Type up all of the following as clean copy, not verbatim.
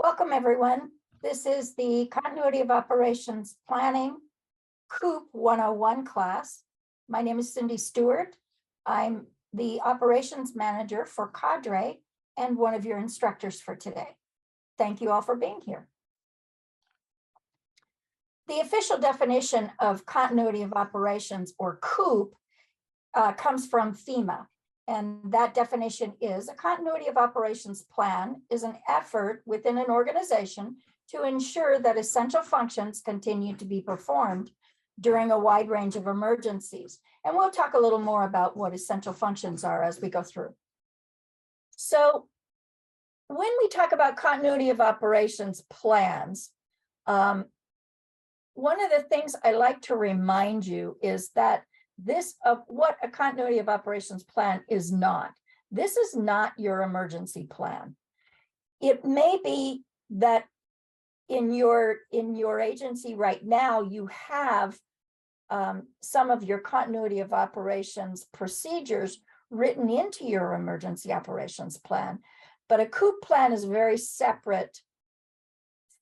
Welcome, everyone. This is the Continuity of Operations Planning Coop 101 class. My name is Cindy Stewart. I'm the Operations Manager for Cadre and one of your instructors for today. Thank you all for being here. The official definition of Continuity of Operations, or Coop, comes from FEMA. And that definition is a continuity of operations plan is an effort within an organization to ensure that essential functions continue to be performed during a wide range of emergencies. And we'll talk a little more about what essential functions are as we go through. So when we talk about continuity of operations plans, one of the things I like to remind you is that this of what a continuity of operations plan is not. This is not your emergency plan. It may be that in your agency right now, you have some of your continuity of operations procedures written into your emergency operations plan, but a Coop plan is a very separate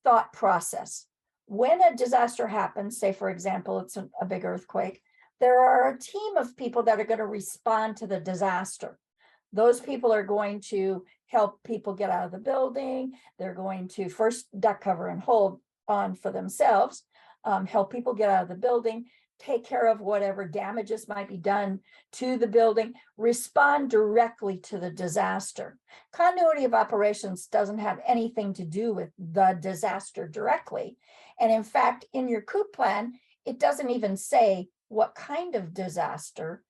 thought process. When a disaster happens, say for example, it's a big earthquake, there are a team of people that are going to respond to the disaster. Those people are going to help people get out of the building. They're going to first duck, cover, and hold on for themselves, help people get out of the building, take care of whatever damages might be done to the building, respond directly to the disaster. Continuity of operations doesn't have anything to do with the disaster directly. And in fact, in your Coop plan, it doesn't even say what kind of disaster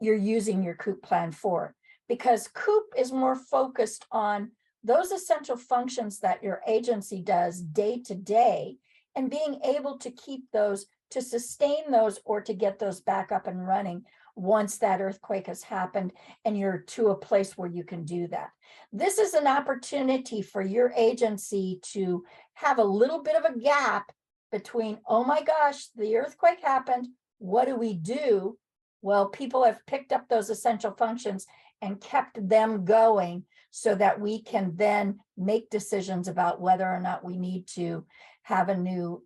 you're using your Coop plan for, because Coop is more focused on those essential functions that your agency does day to day and being able to keep those, to sustain those, or to get those back up and running once that earthquake has happened and you're to a place where you can do that. This is an opportunity for your agency to have a little bit of a gap between, oh my gosh, the earthquake happened, what do we do? Well, people have picked up those essential functions and kept them going so that we can then make decisions about whether or not we need to have a new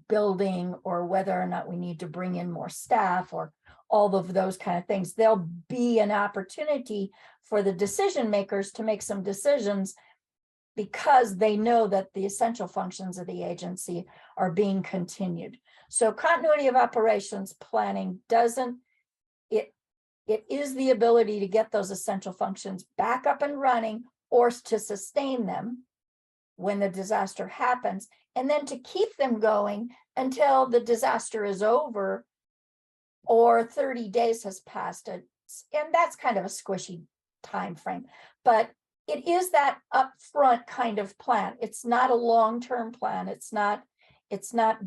building, or whether or not we need to bring in more staff, or all of those kind of things. There'll be an opportunity for the decision makers to make some decisions because they know that the essential functions of the agency are being continued. So continuity of operations planning it is the ability to get those essential functions back up and running, or to sustain them when the disaster happens, and then to keep them going until the disaster is over or 30 days has passed. And that's kind of a squishy time frame, but it is that upfront kind of plan. It's not a long-term plan. It's not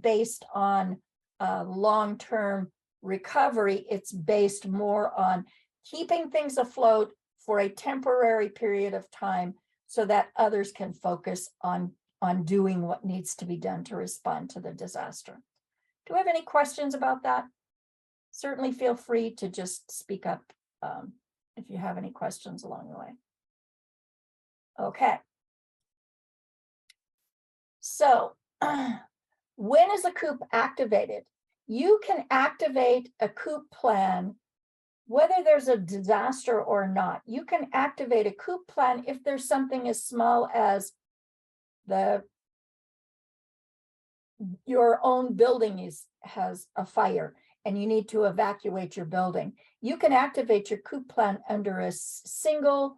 based on long-term recovery. It's based more on keeping things afloat for a temporary period of time so that others can focus on doing what needs to be done to respond to the disaster. Do we have any questions about that? Certainly feel free to just speak up if you have any questions along the way. Okay. So when is a Coop activated? You can activate a Coop plan whether there's a disaster or not. You can activate a Coop plan if there's something as small as your own building has a fire and you need to evacuate your building. You can activate your Coop plan under a single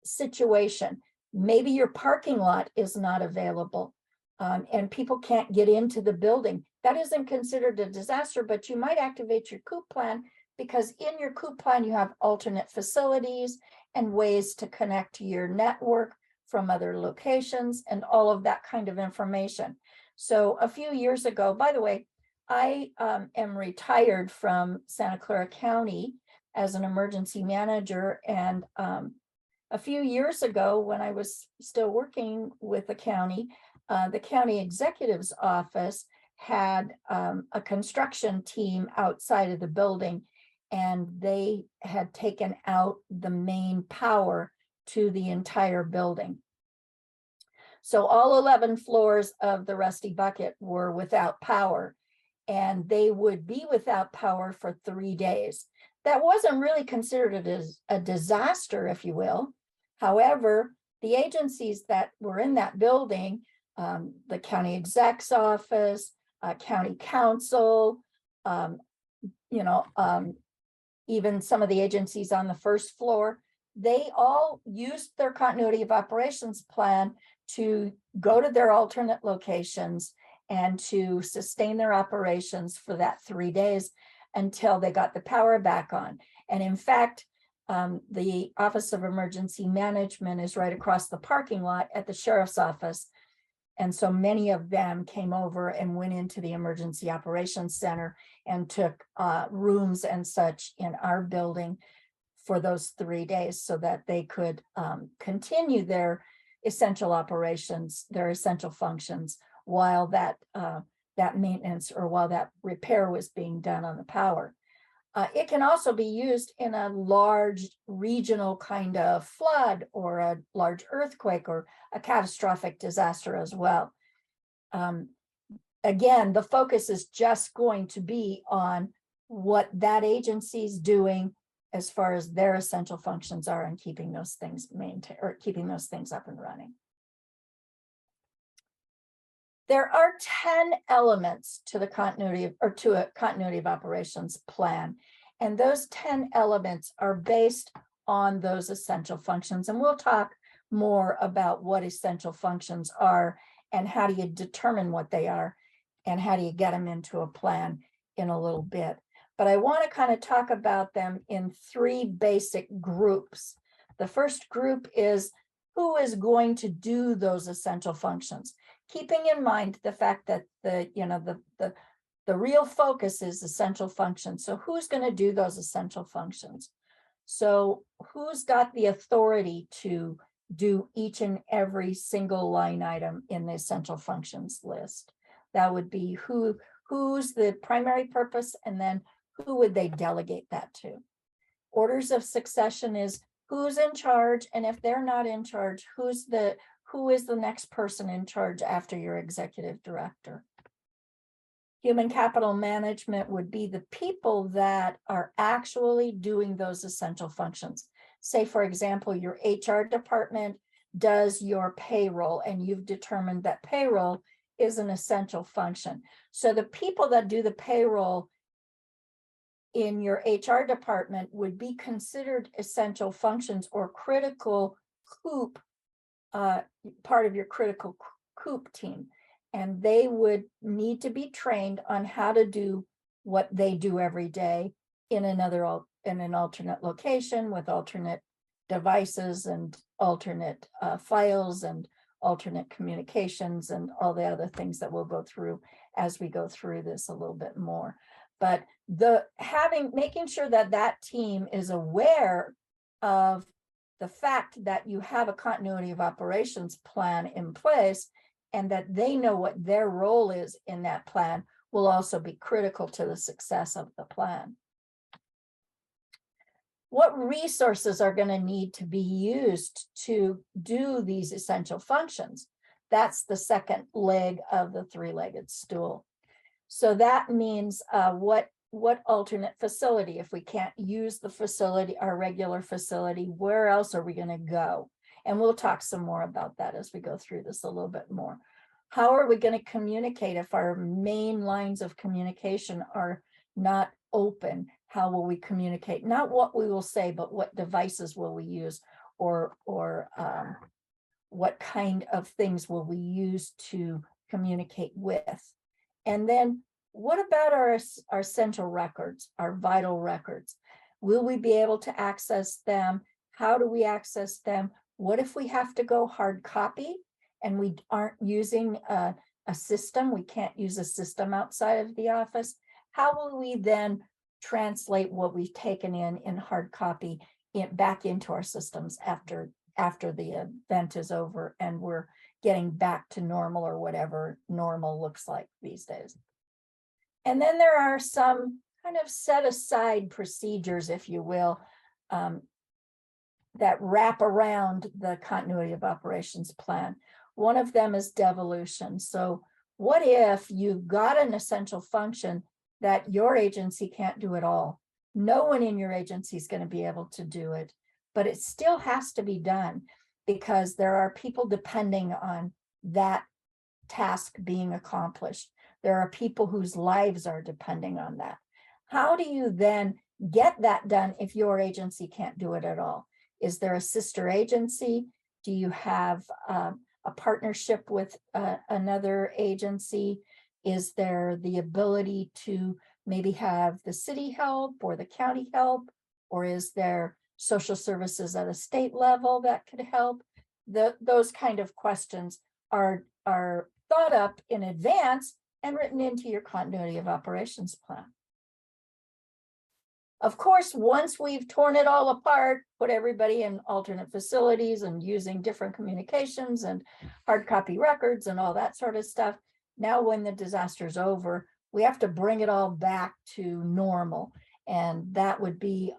situation. Maybe your parking lot is not available and people can't get into the building. That isn't considered a disaster, but you might activate your Coop plan because in your Coop plan you have alternate facilities and ways to connect to your network from other locations and all of that kind of information. So a few years ago, by the way, I am retired from Santa Clara County as an emergency manager, and a few years ago, when I was still working with the county executive's office had a construction team outside of the building, and they had taken out the main power to the entire building. So all 11 floors of the Rusty Bucket were without power, and they would be without power for 3 days. That wasn't really considered a disaster, if you will. However, the agencies that were in that building, the county exec's office, county council, even some of the agencies on the first floor, they all used their continuity of operations plan to go to their alternate locations and to sustain their operations for that 3 days until they got the power back on. And in fact, the Office of Emergency Management is right across the parking lot at the sheriff's office. And so many of them came over and went into the Emergency Operations Center and took rooms and such in our building for those 3 days so that they could continue their essential operations, their essential functions, while that maintenance or while that repair was being done on the power. It can also be used in a large regional kind of flood or a large earthquake or a catastrophic disaster as well. Again, the focus is just going to be on what that agency's doing as far as their essential functions are and keeping those things maintained or keeping those things up and running. There are 10 elements to the continuity of, or to a continuity of operations plan. And those 10 elements are based on those essential functions. And we'll talk more about what essential functions are and how do you determine what they are and how do you get them into a plan in a little bit. But I want to kind of talk about them in 3 basic groups. The first group is who is going to do those essential functions, keeping in mind the fact that the real focus is essential functions. So who's going to do those essential functions? So who's got the authority to do each and every single line item in the essential functions list? That would be who's the primary purpose, and then who would they delegate that to? Orders of succession is who's in charge, and if they're not in charge, who is the next person in charge after your executive director? Human capital management would be the people that are actually doing those essential functions. Say, for example, your HR department does your payroll, and you've determined that payroll is an essential function. So the people that do the payroll in your HR department would be considered essential functions or critical Coop, part of your critical Coop team. And they would need to be trained on how to do what they do every day in an alternate location with alternate devices and alternate files and alternate communications and all the other things that we'll go through as we go through this a little bit more. But making sure that that team is aware of the fact that you have a continuity of operations plan in place and that they know what their role is in that plan will also be critical to the success of the plan. What resources are going to need to be used to do these essential functions? That's the second leg of the 3-legged stool. So that means what alternate facility, if we can't use the facility, our regular facility, where else are we going to go? And we'll talk some more about that as we go through this a little bit more. How are we going to communicate if our main lines of communication are not open? How will we communicate? Not what we will say, but what devices will we use, or what kind of things will we use to communicate with? And then what about our essential records, our vital records? Will we be able to access them? How do we access them? What if we have to go hard copy and we aren't using a system? We can't use a system outside of the office. How will we then translate what we've taken in hard copy back into our systems after the event is over and we're getting back to normal, or whatever normal looks like these days? And then there are some kind of set aside procedures, if you will, that wrap around the continuity of operations plan. One of them is devolution. So what if you've got an essential function that your agency can't do at all? No one in your agency is going to be able to do it, but it still has to be done because there are people depending on that task being accomplished. There are people whose lives are depending on that. How do you then get that done if your agency can't do it at all? Is there a sister agency? Do you have a partnership with another agency? Is there the ability to maybe have the city help or the county help? Or is there social services at a state level that could help? Those kind of questions are thought up in advance and written into your continuity of operations plan. Of course, once we've torn it all apart, put everybody in alternate facilities and using different communications and hard copy records and all that sort of stuff, now when the disaster's over, we have to bring it all back to normal. And that would be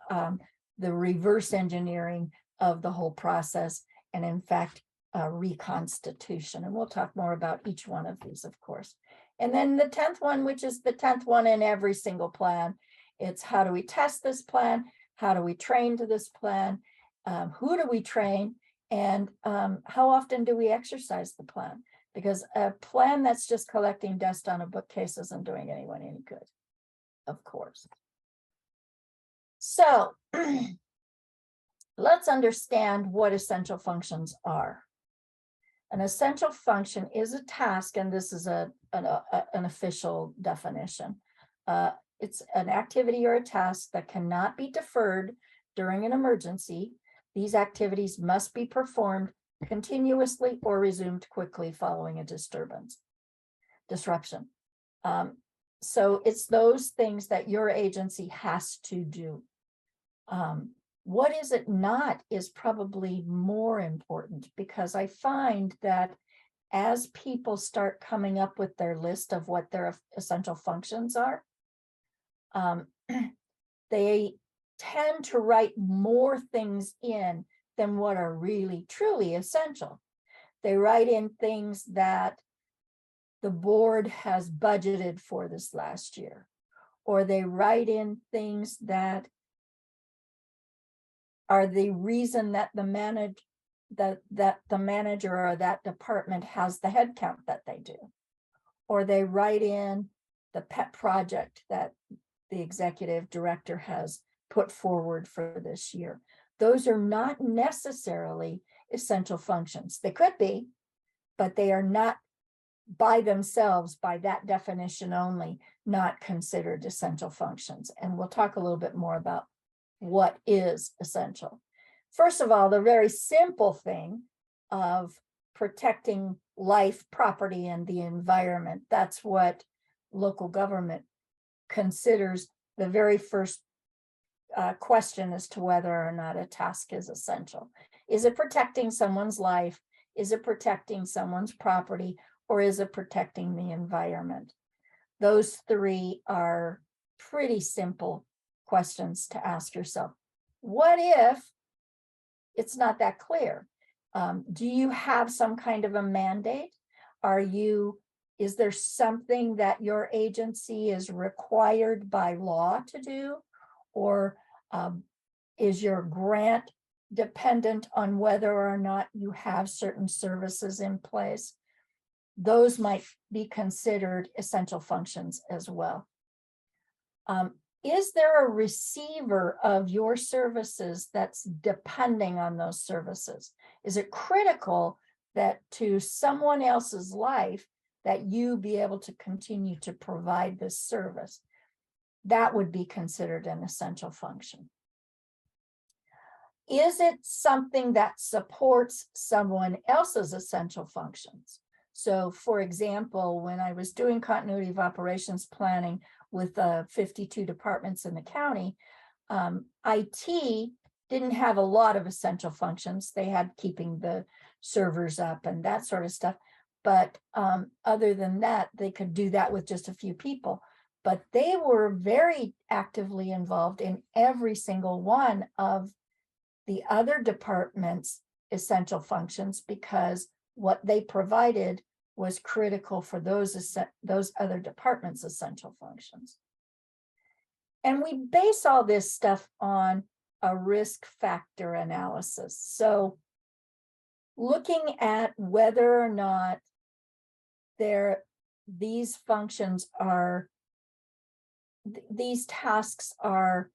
the reverse engineering of the whole process. And in fact, reconstitution. And we'll talk more about each one of these, of course. And then the 10th one, which is the 10th one in every single plan, it's how do we test this plan? How do we train to this plan? Who do we train? And how often do we exercise the plan? Because a plan that's just collecting dust on a bookcase isn't doing anyone any good, of course. So let's understand what essential functions are. An essential function is a task, and this is an official definition. It's an activity or a task that cannot be deferred during an emergency. These activities must be performed continuously or resumed quickly following a disruption. So it's those things that your agency has to do. What is it not is probably more important, because I find that as people start coming up with their list of what their essential functions are, they tend to write more things in than what are really truly essential. They write in things that the board has budgeted for this last year, or they write in things that are the reason that the manager or that department has the headcount that they do, or they write in the pet project that the executive director has put forward for this year. Those are not necessarily essential functions. They could be, but they are not by themselves, by that definition only, not considered essential functions. And we'll talk a little bit more about what is essential. First of all, the very simple thing of protecting life, property, and the environment. That's what local government considers the very first question as to whether or not a task is essential. Is it protecting someone's life? Is it protecting someone's property? Or is it protecting the environment? Those three are pretty simple questions to ask yourself. What if it's not that clear? Do you have some kind of a mandate? Is there something that your agency is required by law to do? Or is your grant dependent on whether or not you have certain services in place? Those might be considered essential functions as well. Is there a receiver of your services that's depending on those services? Is it critical that to someone else's life that you be able to continue to provide this service? That would be considered an essential function. Is it something that supports someone else's essential functions? So for example, when I was doing continuity of operations planning with 52 departments in the county, IT didn't have a lot of essential functions. They had keeping the servers up and that sort of stuff. But other than that, they could do that with just a few people. But they were very actively involved in every single one of the other departments' essential functions, because what they provided was critical for those other departments' essential functions. And we base all this stuff on a risk factor analysis. So looking at whether or not these functions are, these tasks are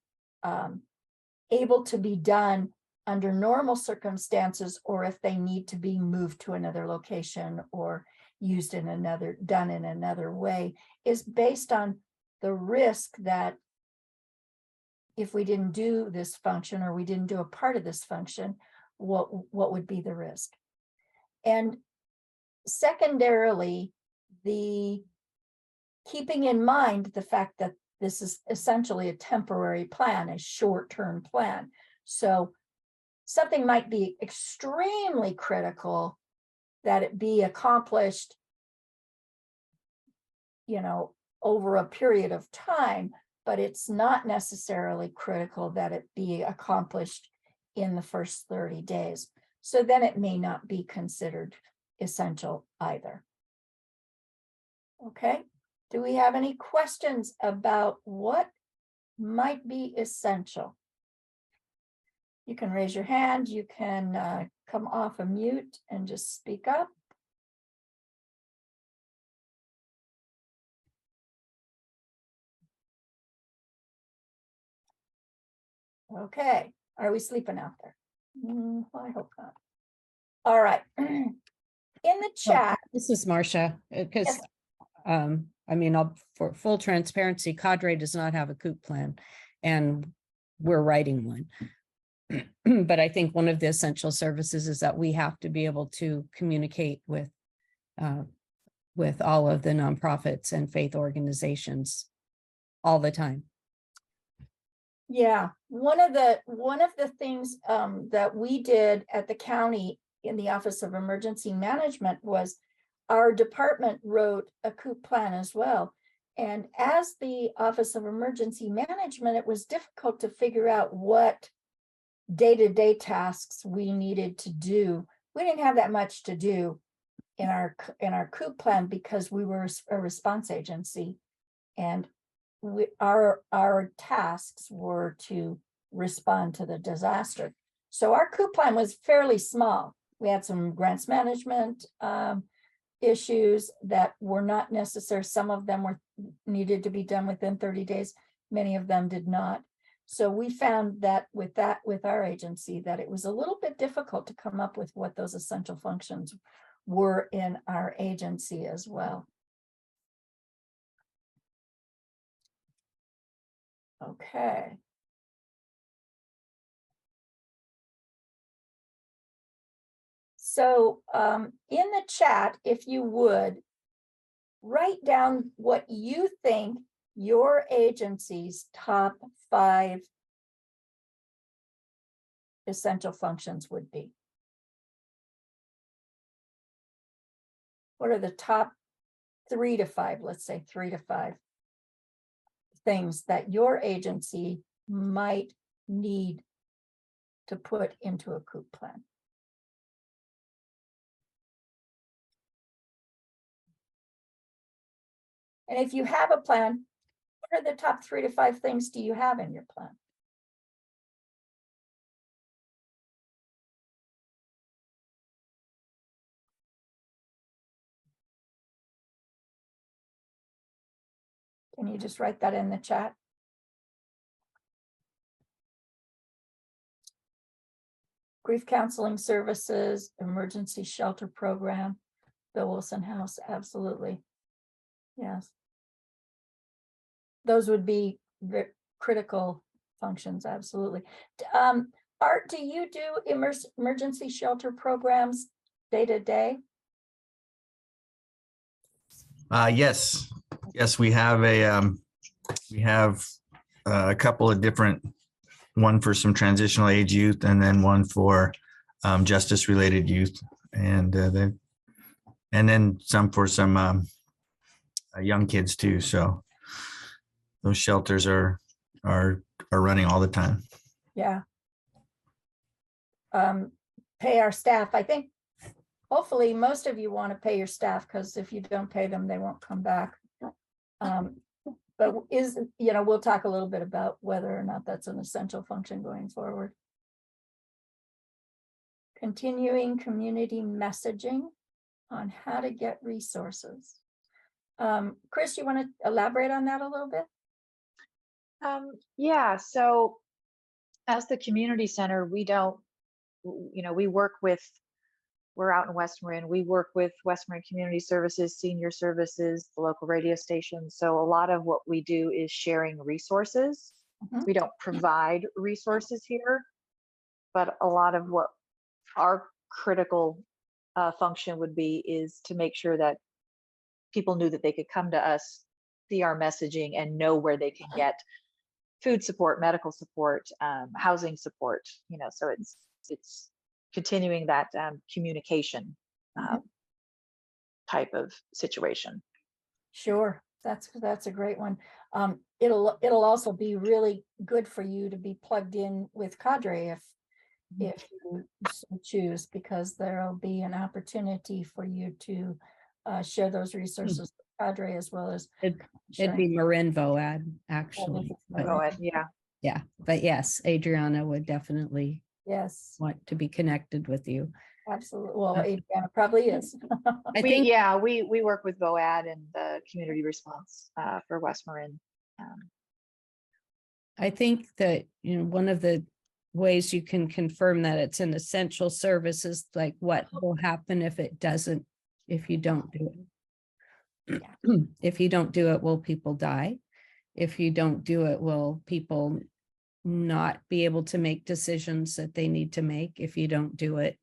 able to be done under normal circumstances, or if they need to be moved to another location or used in another, done in another way, is based on the risk that if we didn't do this function, or we didn't do a part of this function, what would be the risk? And secondarily, the keeping in mind the fact that this is essentially a temporary plan, a short-term plan. So something might be extremely critical that it be accomplished, over a period of time, but it's not necessarily critical that it be accomplished in the first 30 days. So then it may not be considered essential either. Okay, do we have any questions about what might be essential? You can raise your hand, you can come off a mute and just speak up. Okay, are we sleeping out there? I hope not. All right. In the chat. This is Marcia, because Yes. for full transparency, Cadre does not have a Coop plan, and we're writing one. But I think one of the essential services is that we have to be able to communicate with all of the nonprofits and faith organizations all the time. Yeah, one of the things that we did at the county in the Office of Emergency Management was our department wrote a Coop plan as well. And as the Office of Emergency Management, it was difficult to figure out what day-to-day tasks we needed to do. We didn't have that much to do in our Coop plan because we were a response agency, and our tasks were to respond to the disaster. So our Coop plan was fairly small. We had some grants management issues that were not necessary. Some of them were needed to be done within 30 days. Many of them did not. So we found that with our agency, that it was a little bit difficult to come up with what those essential functions were in our agency as well. Okay. So in the chat, if you would, write down what you think your agency's top 5 essential functions would be. What are the top 3 to 5, let's say 3 to 5 things that your agency might need to put into a Coop plan? And if you have a plan, what are the top 3 to 5 things do you have in your plan? Can you just write that in the chat? Grief counseling services, emergency shelter program, Bill Wilson House, absolutely. Yes. Those would be critical functions, absolutely. Art, do you do emergency shelter programs day to day? Yes, we have a couple of different, one for some transitional age youth, and then one for justice related youth, and then some for some young kids too. So those shelters are running all the time. Yeah. Pay our staff. I think hopefully most of you want to pay your staff, because if you don't pay them, they won't come back. But we'll talk a little bit about whether or not that's an essential function going forward. Continuing community messaging on how to get resources. Chris, you want to elaborate on that a little bit? Yeah, so as the community center, we don't, we're out in West Marin. We work with West Marin Community Services, Senior Services, the local radio station. So a lot of what we do is sharing resources. Mhm. We don't provide resources here, but a lot of what our critical function would be is to make sure that people knew that they could come to us, see our messaging, and know where they can get food support, medical support, housing support. So it's continuing that communication type of situation. Sure, that's a great one. It'll also be really good for you to be plugged in with Cadre if you so choose, because there'll be an opportunity for you to share those resources with Cadre as well as It'd be Marin Voad, actually. But, Go ahead. Yeah. yeah, but yes, Adriana would definitely yes, want to be connected with you. absolutely. Well, Adriana probably is. I think We work with VOAD and the community response for West Marin. I think that, one of the ways you can confirm that it's an essential service is like what will happen if you don't do it. If you don't do it, will people die? If you don't do it, will people not be able to make decisions that they need to make? If you don't do it,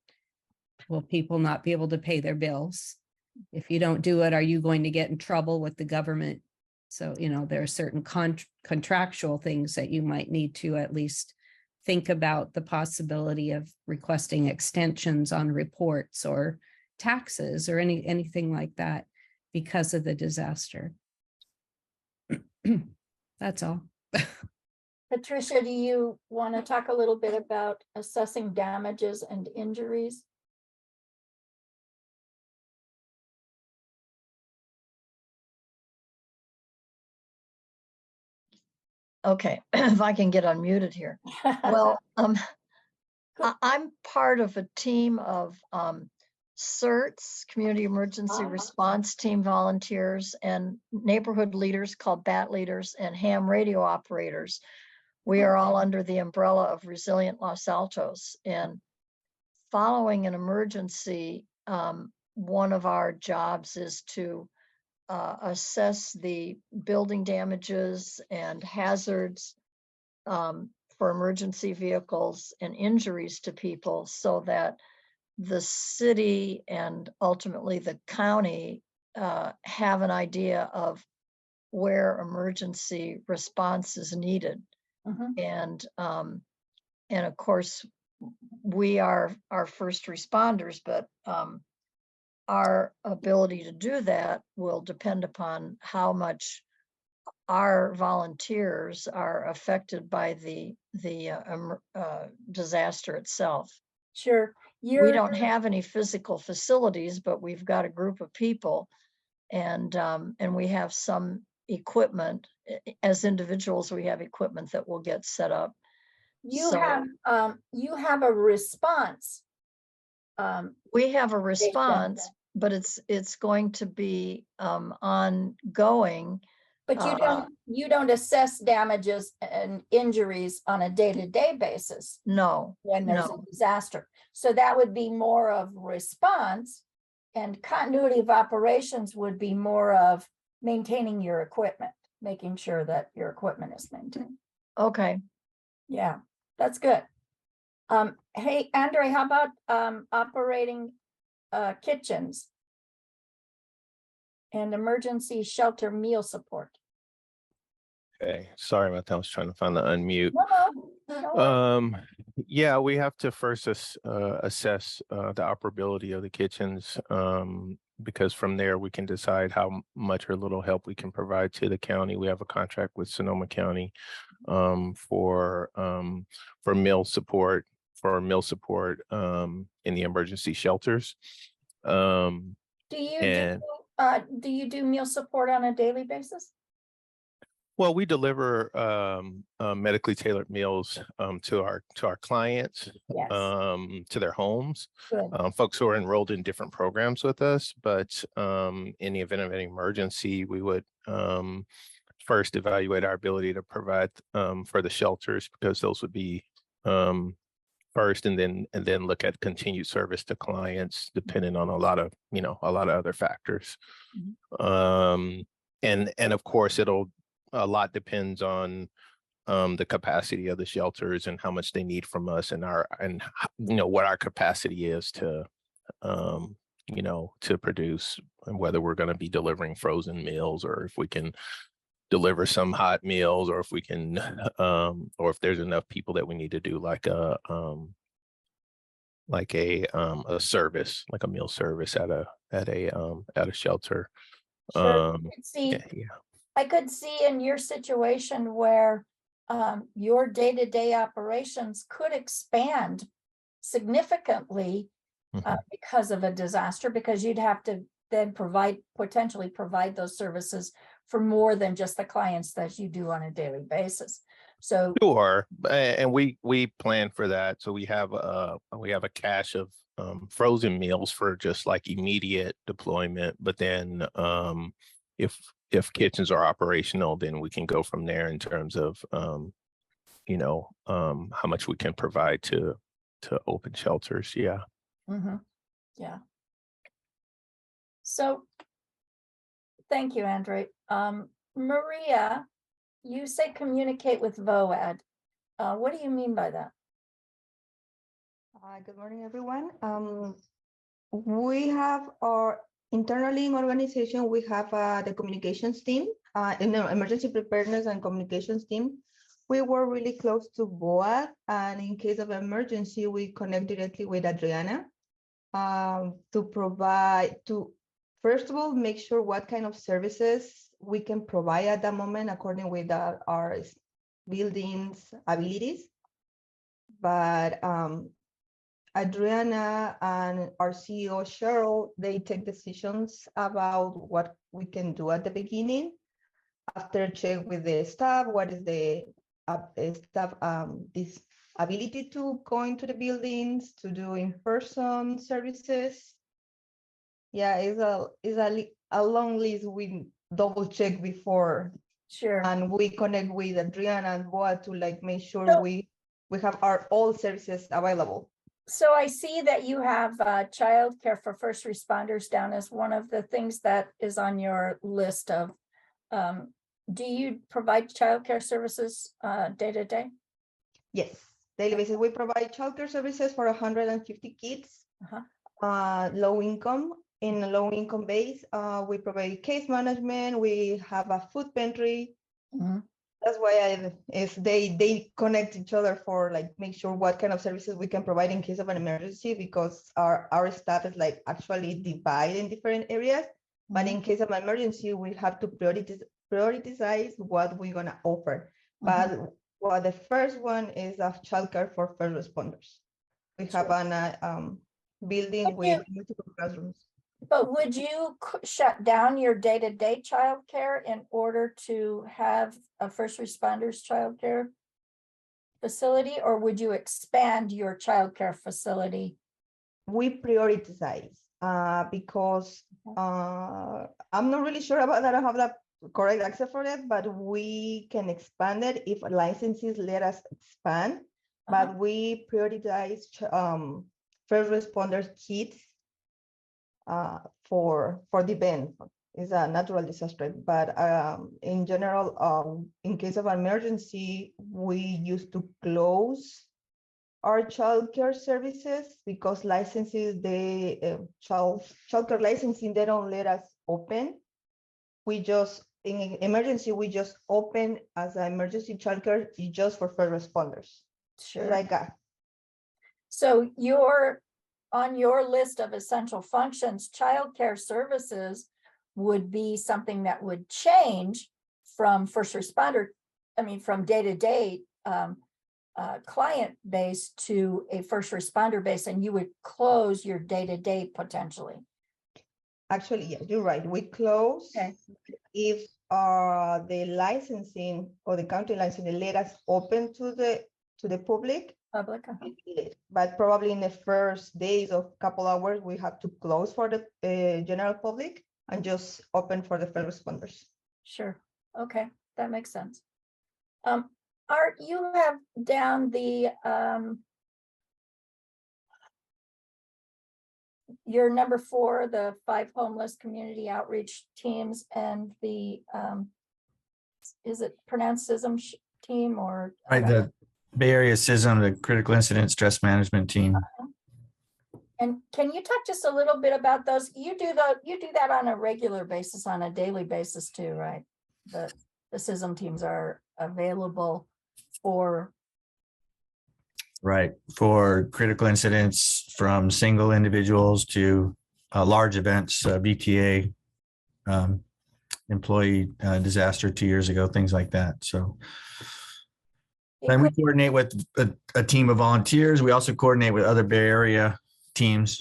will people not be able to pay their bills? If you don't do it, are you going to get in trouble with the government? So, there are certain contractual things that you might need to at least think about the possibility of requesting extensions on reports or taxes or anything like that because of the disaster. That's all. Patricia, do you want to talk a little bit about assessing damages and injuries? Okay, if I can get unmuted here. Well, I'm part of a team of CERTs, Community Emergency Response Team volunteers, and neighborhood leaders called BAT leaders and ham radio operators. We are all under the umbrella of Resilient Los Altos. And following an emergency, one of our jobs is to assess the building damages and hazards for emergency vehicles and injuries to people, so that the city and ultimately the county have an idea of where emergency response is needed. And of course, we are our first responders, but our ability to do that will depend upon how much our volunteers are affected by the disaster itself. Sure. We don't have any physical facilities, but we've got a group of people, and we have some equipment. As individuals, we have equipment that will get set up. You have a response. We have a response, but it's going to be ongoing. But you don't assess damages and injuries on a day-to-day basis. No. When there's a disaster. So that would be more of response, and continuity of operations would be more of maintaining your equipment, making sure that your equipment is maintained. Okay. Yeah, that's good. Hey, Andre, how about operating kitchens and emergency shelter meal support? Okay, sorry about that. I was trying to find the unmute. No. Yeah, we have to first assess the operability of the kitchens, because from there we can decide how much or little help we can provide to the county. We have a contract with Sonoma County for meal support in the emergency shelters. Do you And do you do meal support on a daily basis? well, we deliver medically tailored meals to our clients, Yes, to their homes. good. Folks who are enrolled in different programs with us, but in the event of any emergency, we would first evaluate our ability to provide for the shelters, because those would be first, and then look at continued service to clients, depending on a lot of other factors. And of course, a lot depends on the capacity of the shelters and how much they need from us, and what our capacity is to to produce, and whether we're going to be delivering frozen meals, or if we can deliver some hot meals, or if we can or if there's enough people that we need to do like a service, like a meal service at a shelter. Sure. I could see, Yeah. I could see in your situation where your day-to-day operations could expand significantly because of a disaster, because you'd have to then potentially provide those services for more than just the clients that you do on a daily basis. So Sure, and we plan for that. So we have a cache of frozen meals for just like immediate deployment. But then if kitchens are operational, then we can go from there in terms of how much we can provide to open shelters. Yeah. yeah. So thank you, Andre. Maria, you say communicate with VOAD. What do you mean by that? Good morning, everyone. We have internally in organization, we have the communications team, in the emergency preparedness and communications team. We were really close to VOAD, and in case of emergency, we connect directly with Adriana to first of all, make sure what kind of services we can provide at that moment according with our buildings abilities. But Adriana and our CEO, Cheryl, they take decisions about what we can do at the beginning. After check with the staff, what is the staff this ability to go into the buildings, to do in-person services. Yeah, it's a long list. We double check before. Sure. And we connect with Adriana and Boa to make sure So, we have our all services available. So I see that you have childcare for first responders down as one of the things that is on your list of. Do you provide childcare services day to day? Yes, daily basis. We provide childcare services for 150 kids, low income. In a low income base, we provide case management. We have a food pantry. That's why they connect each other for make sure what kind of services we can provide in case of an emergency, because our staff is actually divided in different areas. But in case of an emergency, we have to prioritize what we're gonna offer. But the first one is childcare for first responders. We have an building with multiple classrooms. But would you shut down your day-to-day childcare in order to have a first responders childcare facility, or would you expand your childcare facility? We prioritize because I'm not really sure about that. I don't have the correct answer for that, but we can expand it if licenses let us expand. But we prioritize first responders kids for the event. It's a natural disaster, but in general, in case of emergency, we used to close our childcare services because licenses, childcare licensing, they don't let us open. We just, in emergency, we just open as an emergency childcare just for first responders. Sure. Like that. So you're on your list of essential functions, childcare services would be something that would change from first responder, from day-to-day client base to a first responder base, and you would close your day-to-day potentially. Actually, yeah, you're right. We close Okay. if the licensing or the county licensing let us open to the public. Public. But probably in the first days of couple hours, we have to close for the general public and just open for the first responders. Sure. Okay, that makes sense. Art, you have down the your number 4, the 5 homeless community outreach teams and the is it pronounced CISM team or I Right, don't know. the Bay Area CISM, the Critical Incident Stress Management Team. And can you talk just a little bit about those? You do that on a regular basis, on a daily basis too, right? The CISM teams are available for Right, for critical incidents from single individuals to large events, BTA, employee disaster 2 years ago, things like that. So then we coordinate with a team of volunteers. We also coordinate with other Bay Area teams.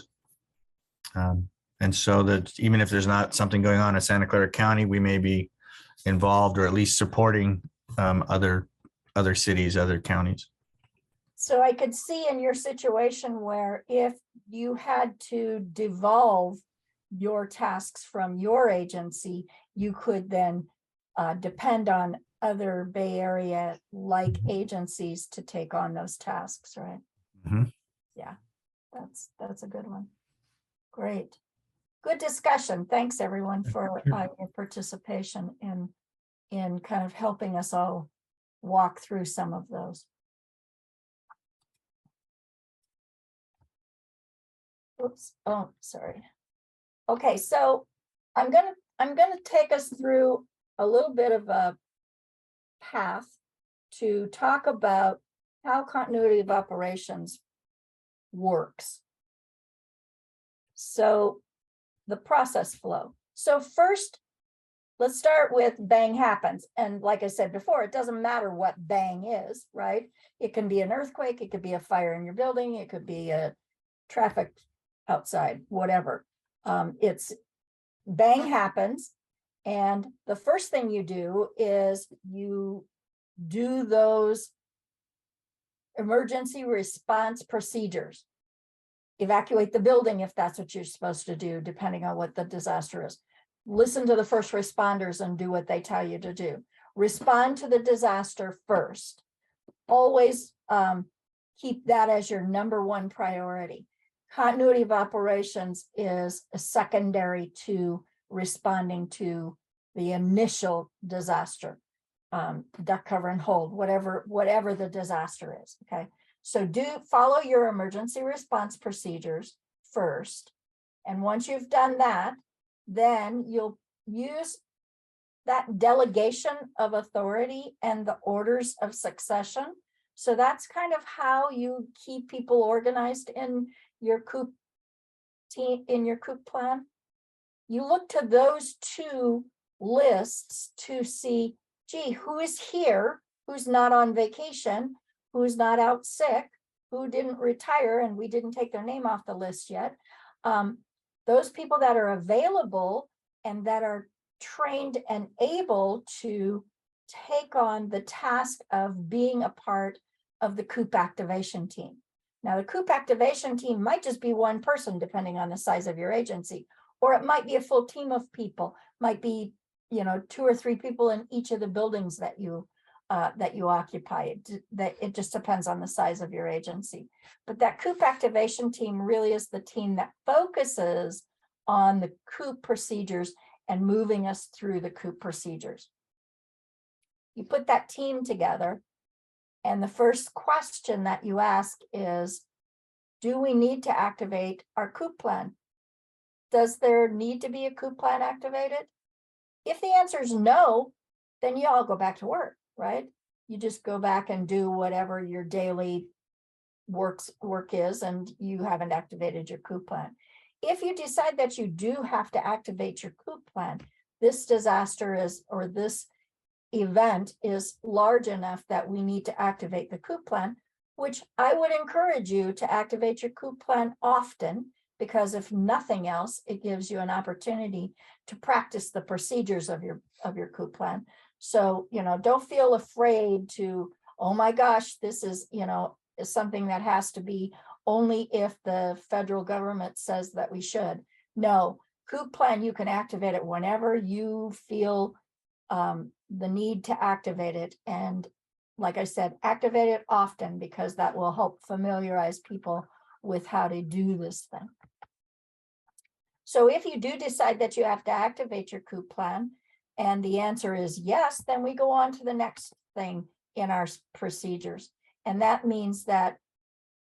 And so that even if there's not something going on in Santa Clara County, we may be involved or at least supporting other cities, other counties. So I could see in your situation where if you had to devolve your tasks from your agency, you could then depend on other Bay Area like agencies to take on those tasks, right? Mhm. Yeah, that's a good one. Great. Good discussion. Thanks everyone for your participation in kind of helping us all walk through some of those. Oops, oh, sorry. Okay, so I'm gonna take us through a little bit of a path to talk about how continuity of operations works. So the process flow. So first, let's start with bang happens. And like I said before, it doesn't matter what bang is, right? It can be an earthquake, it could be a fire in your building, it could be a traffic outside, whatever. It's bang happens. And the first thing you do is you do those emergency response procedures. Evacuate the building if that's what you're supposed to do, depending on what the disaster is. Listen to the first responders and do what they tell you to do. Respond to the disaster first. Always keep that as your number 1 priority. Continuity of operations is a secondary to responding to the initial disaster, duck, cover, and hold, whatever the disaster is. Okay, so follow your emergency response procedures first, and once you've done that, then you'll use that delegation of authority and the orders of succession. So that's kind of how you keep people organized in your Coop team, in your Coop plan. You look to those 2 lists to see, gee, who is here, who's not on vacation, who's not out sick, who didn't retire, and we didn't take their name off the list yet. Those people that are available and that are trained and able to take on the task of being a part of the Coop activation team. Now, the Coop activation team might just be 1 person, depending on the size of your agency, or it might be a full team of people, might be, 2 or 3 people in each of the buildings that you occupy. It just depends on the size of your agency. But that Coop activation team really is the team that focuses on the Coop procedures and moving us through the Coop procedures. You put that team together, and the first question that you ask is, do we need to activate our Coop plan? Does there need to be a Coop plan activated? If the answer is no, then you all go back to work, right? You just go back and do whatever your daily work is, and you haven't activated your Coop plan. If you decide that you do have to activate your Coop plan, this disaster is, or this event is large enough that we need to activate the Coop plan, which I would encourage you to activate your Coop plan often, because if nothing else, it gives you an opportunity to practice the procedures of your Coop plan. So, don't feel afraid to, oh my gosh, this is, is something that has to be only if the federal government says that we should. No, Coop plan, you can activate it whenever you feel the need to activate it. And like I said, activate it often, because that will help familiarize people with how to do this thing. So if you do decide that you have to activate your Coop plan, and the answer is yes, then we go on to the next thing in our procedures. And that means that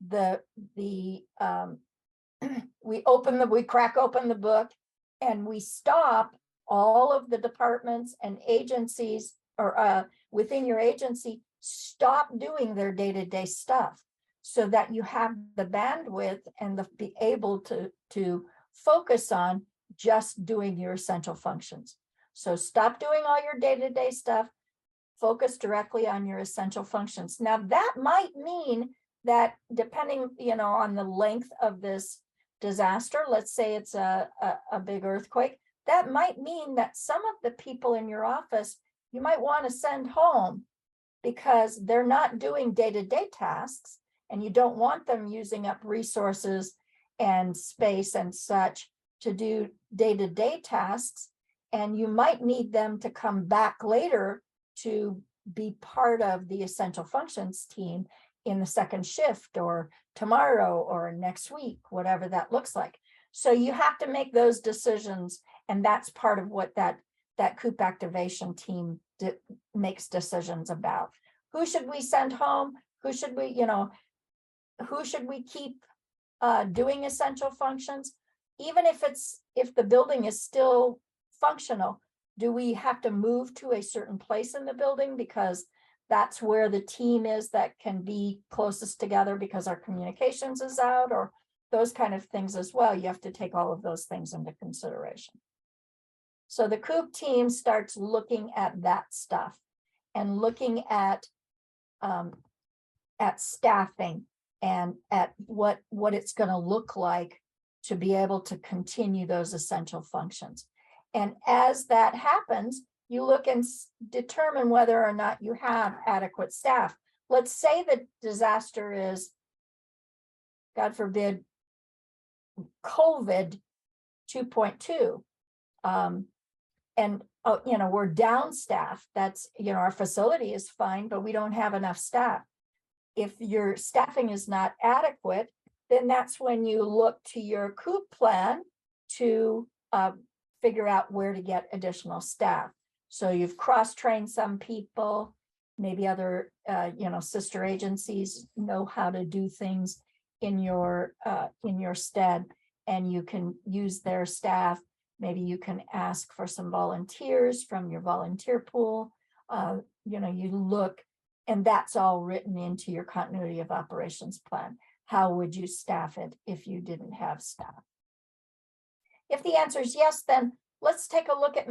we crack open the book and we stop all of the departments and agencies, or within your agency, stop doing their day-to-day stuff, so that you have the bandwidth and be able to focus on just doing your essential functions. So stop doing all your day-to-day stuff, focus directly on your essential functions. Now that might mean that depending, on the length of this disaster, let's say it's a big earthquake, that might mean that some of the people in your office, you might want to send home, because they're not doing day-to-day tasks, and you don't want them using up resources and space and such to do day-to-day tasks. And you might need them to come back later to be part of the essential functions team in the second shift, or tomorrow, or next week, whatever that looks like. So you have to make those decisions, and that's part of what that Coop activation team makes decisions about. Who should we send home? Who should we, who should we keep doing essential functions? Even if the building is still functional, do we have to move to a certain place in the building, because that's where the team is that can be closest together, because our communications is out, or those kind of things as well? You have to take all of those things into consideration. So the Coop team starts looking at that stuff, and looking at staffing, and at what it's going to look like to be able to continue those essential functions. And as that happens, you look and determine whether or not you have adequate staff. Let's say the disaster is, God forbid, COVID 2.2. And we're down staff. That's, our facility is fine, but we don't have enough staff. If your staffing is not adequate, then that's when you look to your Coop plan to figure out where to get additional staff. So you've cross-trained some people, maybe other, sister agencies know how to do things in your stead, and you can use their staff. Maybe you can ask for some volunteers from your volunteer pool. You look, and that's all written into your continuity of operations plan. How would you staff it if you didn't have staff? If the answer is yes, then let's take a look at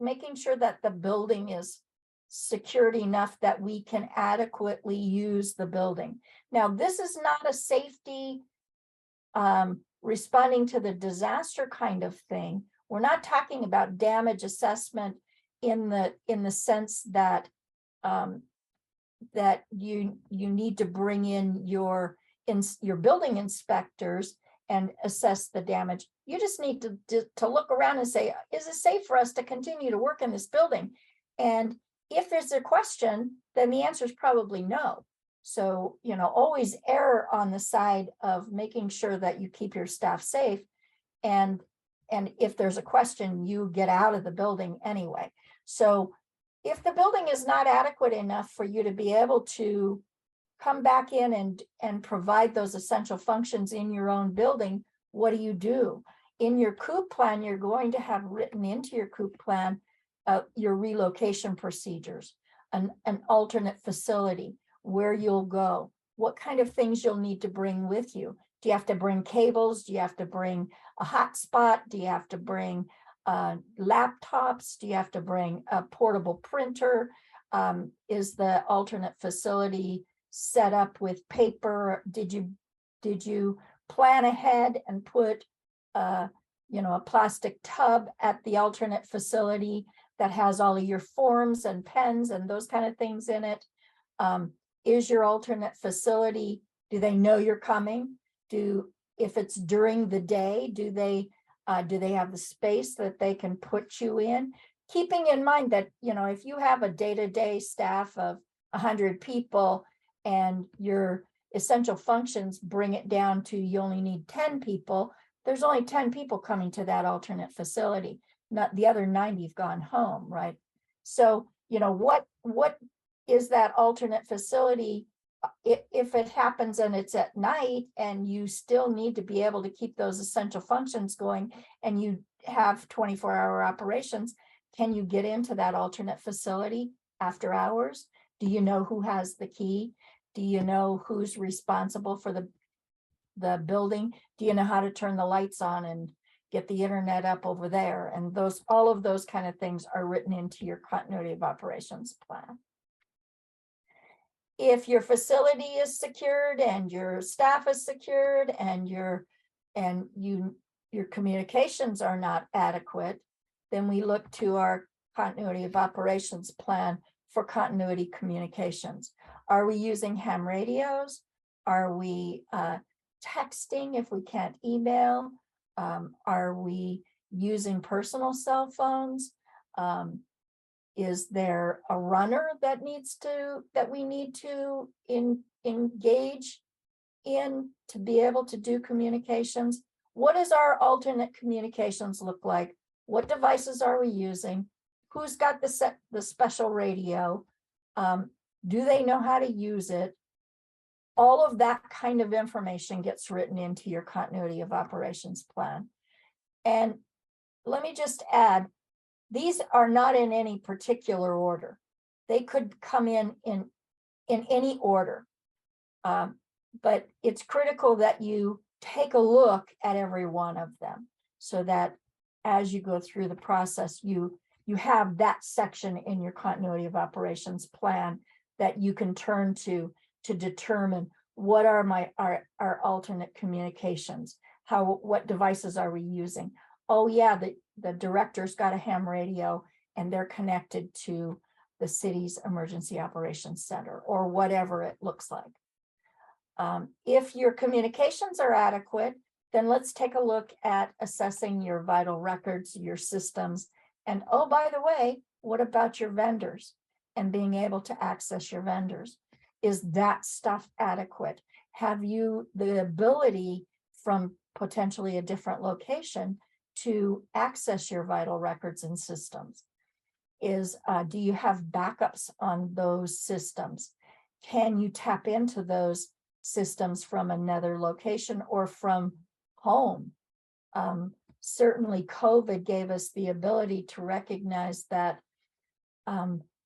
making sure that the building is secured enough that we can adequately use the building. Now, this is not a safety responding to the disaster kind of thing. We're not talking about damage assessment in the sense that that you need to bring in your building inspectors and assess the damage. You just need to look around and say, is it safe for us to continue to work in this building? And if there's a question, then the answer is probably no. So, always err on the side of making sure that you keep your staff safe. And if there's a question, you get out of the building anyway. So if the building is not adequate enough for you to be able to come back in and provide those essential functions in your own building, what do? In your Coop plan, you're going to have written into your Coop plan your relocation procedures, an alternate facility, where you'll go, what kind of things you'll need to bring with you. Do you have to bring cables? Do you have to bring a hotspot? Do you have to bring laptops? Do you have to bring a portable printer? Is the alternate facility set up with paper? Did you plan ahead and put a plastic tub at the alternate facility that has all of your forms and pens and those kind of things in it? Is your alternate facility, do they know you're coming? If it's during the day, do they have the space that they can put you in? Keeping in mind that, if you have a day-to-day staff of 100 people and your essential functions bring it down to you only need 10 people, there's only 10 people coming to that alternate facility. Not the other 90 have gone home, right? So, what is that alternate facility? If it happens and it's at night and you still need to be able to keep those essential functions going and you have 24-hour operations, can you get into that alternate facility after hours? Do you know who has the key? Do you know who's responsible for the building? Do you know how to turn the lights on and get the internet up over there? And all of those kind of things are written into your continuity of operations plan. If your facility is secured and your staff is secured and your communications are not adequate, then we look to our continuity of operations plan for continuity communications. Are we using ham radios? Are we texting if we can't email? Are we using personal cell phones? Is there a runner that we need to engage in to be able to do communications? What does our alternate communications look like? What devices are we using? Who's got the special radio? Do they know how to use it? All of that kind of information gets written into your continuity of operations plan. And let me just add, these are not in any particular order. They could come in any order. But it's critical that you take a look at every one of them so that as you go through the process, you have that section in your continuity of operations plan that you can turn to determine what are our alternate communications, what devices are we using. Oh yeah, the director's got a ham radio and they're connected to the city's emergency operations center or whatever it looks like. If your communications are adequate, then let's take a look at assessing your vital records, your systems. And oh, by the way, what about your vendors and being able to access your vendors? Is that stuff adequate? Have you the ability from potentially a different location to access your vital records and systems? Do you have backups on those systems? Can you tap into those systems from another location or from home? Certainly COVID gave us the ability to recognize that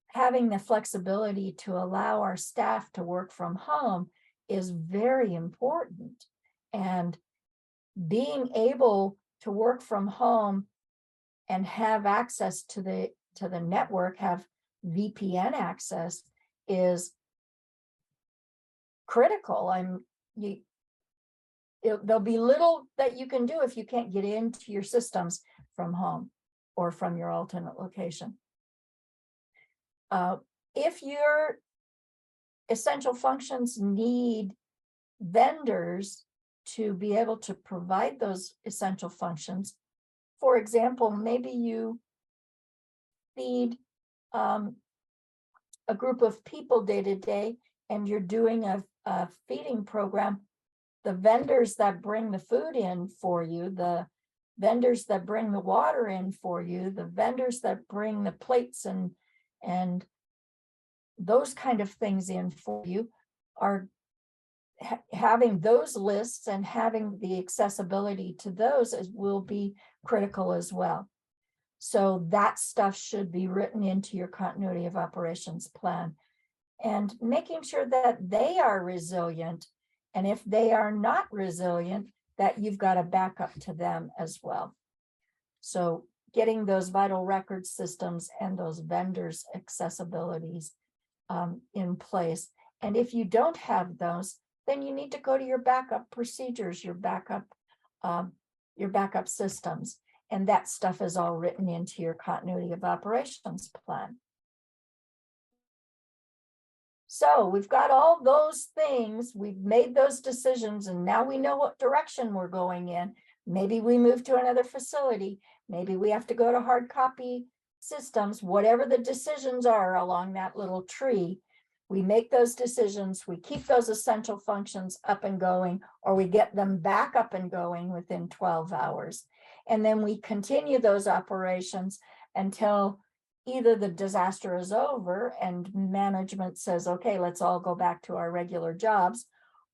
having the flexibility to allow our staff to work from home is very important. And being able to work from home and have access to the network, have VPN access is critical. There'll be little that you can do if you can't get into your systems from home or from your alternate location. If your essential functions need vendors to be able to provide those essential functions, for example, maybe you feed a group of people day to day and you're doing a feeding program, the vendors that bring the food in for you, the vendors that bring the water in for you, the vendors that bring the plates and those kind of things in for you are having those lists and having the accessibility to those will be critical as well. So that stuff should be written into your continuity of operations plan and making sure that they are resilient. And if they are not resilient, that you've got a backup to them as well. So getting those vital record systems and those vendors accessibilities in place. And if you don't have those, then you need to go to your backup procedures, your backup your backup systems. And that stuff is all written into your continuity of operations plan. So we've got all those things, we've made those decisions, and now we know what direction we're going in. Maybe we move to another facility. Maybe we have to go to hard copy systems, whatever the decisions are along that little tree. We make those decisions, we keep those essential functions up and going, or we get them back up and going within 12 hours. And then we continue those operations until either the disaster is over and management says, okay, let's all go back to our regular jobs,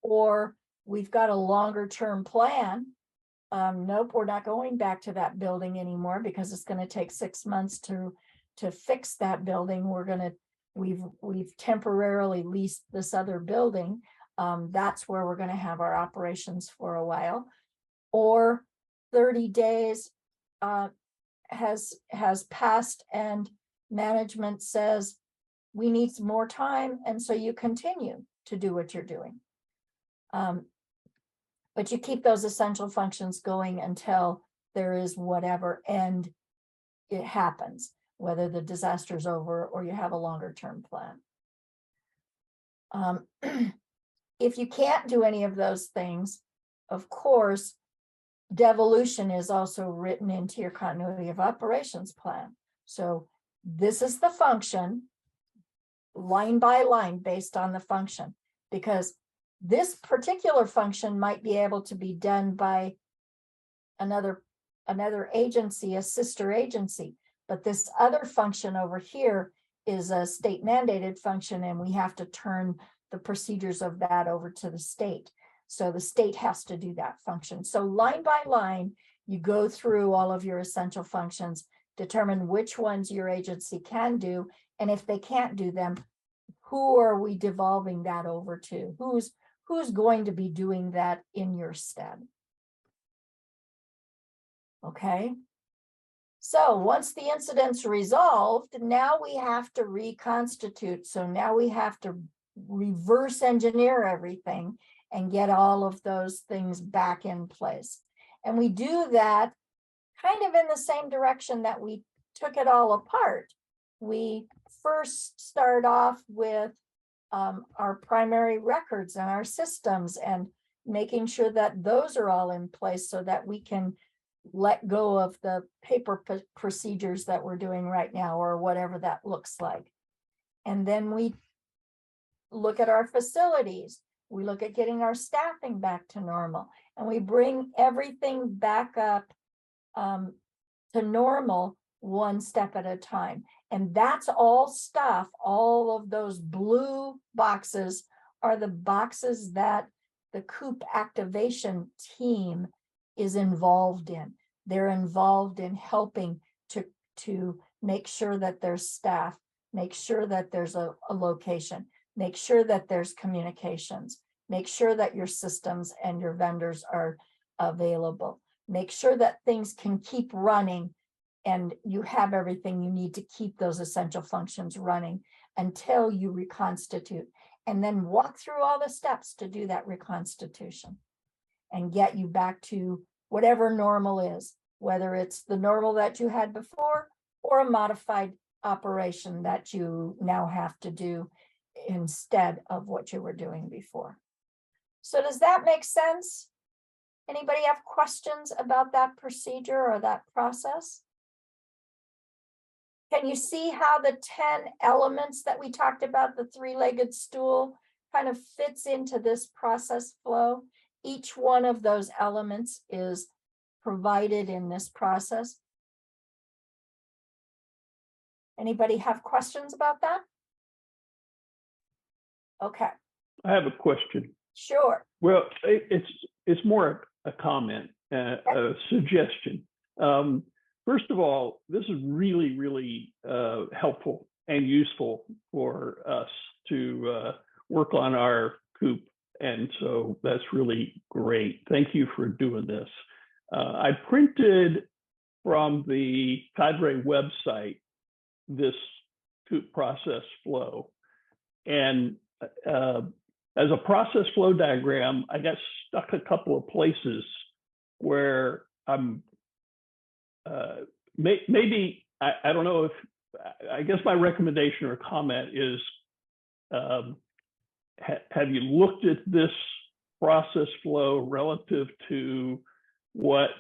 or we've got a longer term plan. Nope, we're not going back to that building anymore because it's going to take 6 months to fix that building. We've temporarily leased this other building. That's where we're going to have our operations for a while. Or 30 days has passed and management says we need some more time, and so you continue to do what you're doing. But you keep those essential functions going until there is whatever end it happens, whether the disaster's over or you have a longer term plan. If you can't do any of those things, of course, devolution is also written into your continuity of operations plan. So this is the function, line by line, based on the function, because this particular function might be able to be done by another agency, a sister agency, but this other function over here is a state mandated function, and we have to turn the procedures of that over to the state. So the state has to do that function. So line by line, you go through all of your essential functions, determine which ones your agency can do, and if they can't do them, who are we devolving that over to? Who's going to be doing that in your stead? Okay. So once the incident's resolved, now we have to reconstitute. So now we have to reverse engineer everything and get all of those things back in place. And we do that kind of in the same direction that we took it all apart. We first start off with our primary records and our systems and making sure that those are all in place so that we can let go of the paper procedures that we're doing right now, or whatever that looks like. And then we look at our facilities. We look at getting our staffing back to normal, and we bring everything back up to normal one step at a time. And that's all stuff, all of those blue boxes are the boxes that the Coop activation team is involved in. They're involved in helping to make sure that there's staff, make sure that there's a location, make sure that there's communications, make sure that your systems and your vendors are available, make sure that things can keep running and you have everything you need to keep those essential functions running until you reconstitute, and then walk through all the steps to do that reconstitution and get you back to whatever normal is, whether it's the normal that you had before or a modified operation that you now have to do instead of what you were doing before. So does that make sense? Anybody have questions about that procedure or that process? Can you see how the 10 elements that we talked about, the three-legged stool, kind of fits into this process flow? Each one of those elements is provided in this process. Anybody have questions about that? Okay. I have a question. Sure. Well, it's more a comment, a suggestion. First of all, this is really, really helpful and useful for us to work on our Coop. And so that's really great. Thank you for doing this. I printed from the Cadre website this Coop process flow. And as a process flow diagram, I got stuck a couple of places where I'm maybe I don't know if I guess my recommendation or comment is have you looked at this process flow relative to what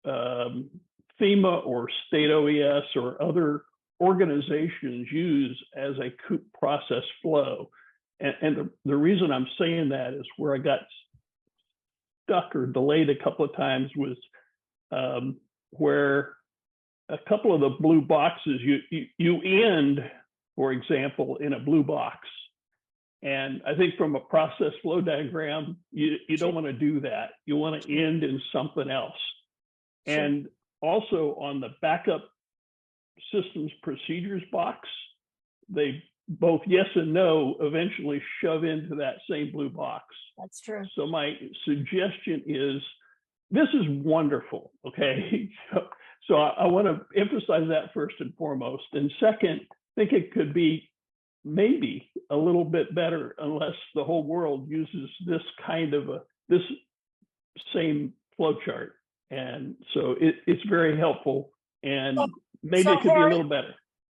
FEMA or state OES or other organizations use as a Coop process flow? And the reason I'm saying that is where I got stuck or delayed a couple of times was where a couple of the blue boxes, you end, for example, in a blue box. And I think from a process flow diagram, you don't want to do that. You want to end in something else. Sure. And also on the backup systems procedures box, they both yes and no eventually shove into that same blue box. That's true. So my suggestion is, this is wonderful, okay? So I want to emphasize that first and foremost. And second, I think it could be maybe a little bit better unless the whole world uses this kind of this same flow chart. And so it's very helpful, and maybe it could be a little better.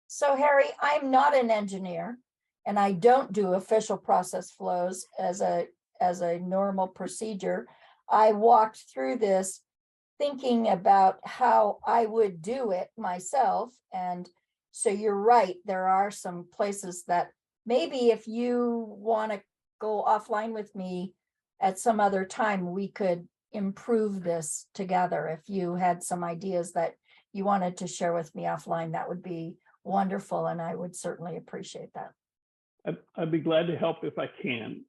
So Harry, I'm not an engineer, and I don't do official process flows as a normal procedure. I walked through this thinking about how I would do it myself. And so you're right, there are some places that maybe if you want to go offline with me at some other time, we could improve this together. If you had some ideas that you wanted to share with me offline, that would be wonderful, and I would certainly appreciate that. I'd be glad to help if I can.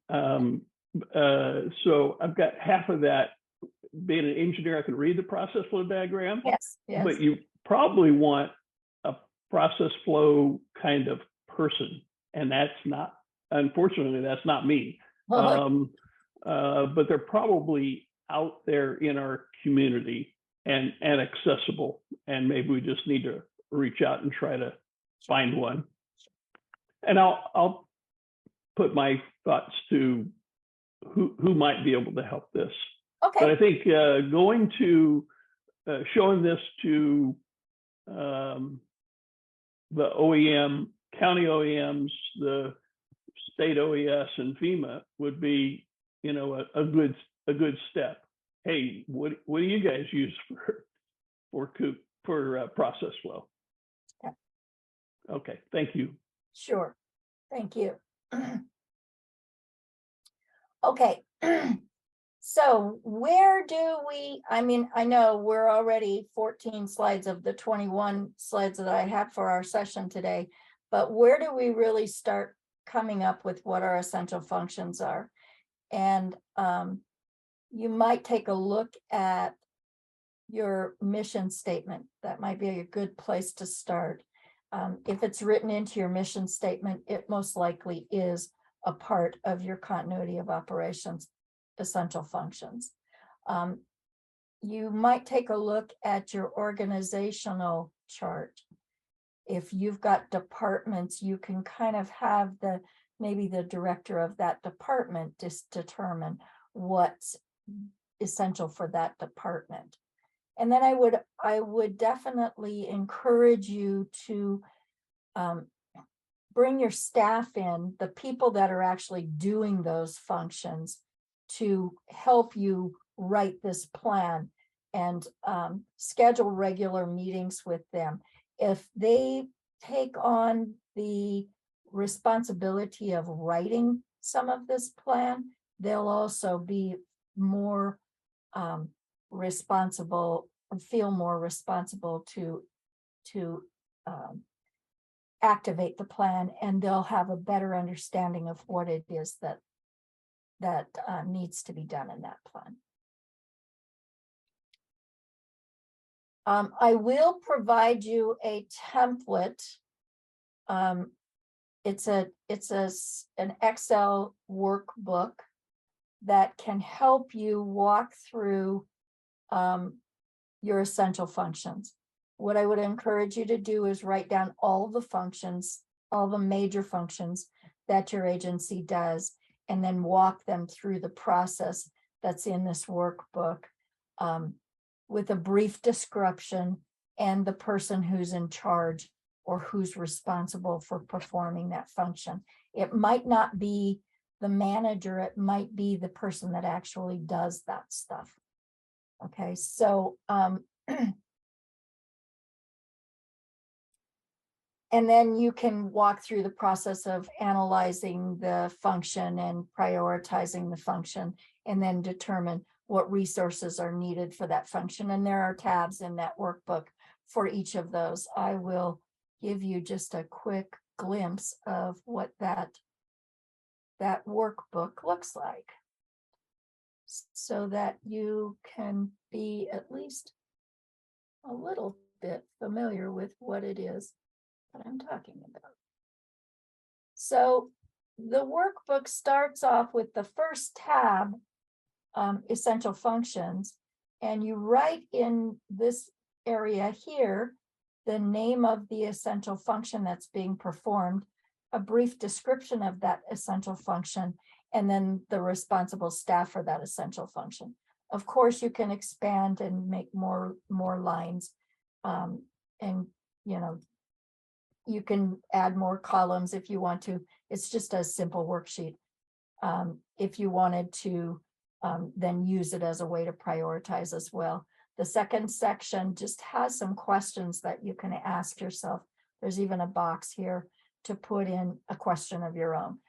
So I've got half of that. Being an engineer, I can read the process flow diagram. Yes, yes. But you probably want a process flow kind of person, and that's not, unfortunately, that's not me. But they're probably out there in our community and accessible, and maybe we just need to reach out and try to find one. And I'll put my thoughts to who might be able to help this. Okay. But I think going to showing this to the OEM, county OEMs, the state OES, and FEMA would be, a good step. Hey, what do you guys use for Coop for process flow? Yeah. Okay, thank you. Sure, thank you. Okay. So where do I know we're already 14 slides of the 21 slides that I have for our session today, but where do we really start coming up with what our essential functions are? And you might take a look at your mission statement. That might be a good place to start. If it's written into your mission statement, it most likely is a part of your continuity of operations essential functions. You might take a look at your organizational chart. If you've got departments, you can kind of have maybe the director of that department just determine what's essential for that department. And then I would definitely encourage you to bring your staff in, the people that are actually doing those functions, to help you write this plan, and schedule regular meetings with them. If they take on the responsibility of writing some of this plan, they'll also be more responsible, feel more responsible to activate the plan, and they'll have a better understanding of what it is that needs to be done in that plan. I will provide you a template. It's an Excel workbook that can help you walk through your essential functions. What I would encourage you to do is write down all the functions, all the major functions that your agency does, and then walk them through the process that's in this workbook. with a brief description and the person who's in charge or who's responsible for performing that function. It might not be the manager, it might be the person that actually does that stuff. Okay, so and then you can walk through the process of analyzing the function and prioritizing the function, and then determine what resources are needed for that function. And there are tabs in that workbook for each of those. I will give you just a quick glimpse of what that workbook looks like, so that you can be at least a little bit familiar with what it is that I'm talking about. So the workbook starts off with the first tab, essential functions, and you write in this area here the name of the essential function that's being performed, a brief description of that essential function, and then the responsible staff for that essential function. Of course, you can expand and make more lines, and you can add more columns if you want to. It's just a simple worksheet. If you wanted to then use it as a way to prioritize as well. The second section just has some questions that you can ask yourself. There's even a box here to put in a question of your own.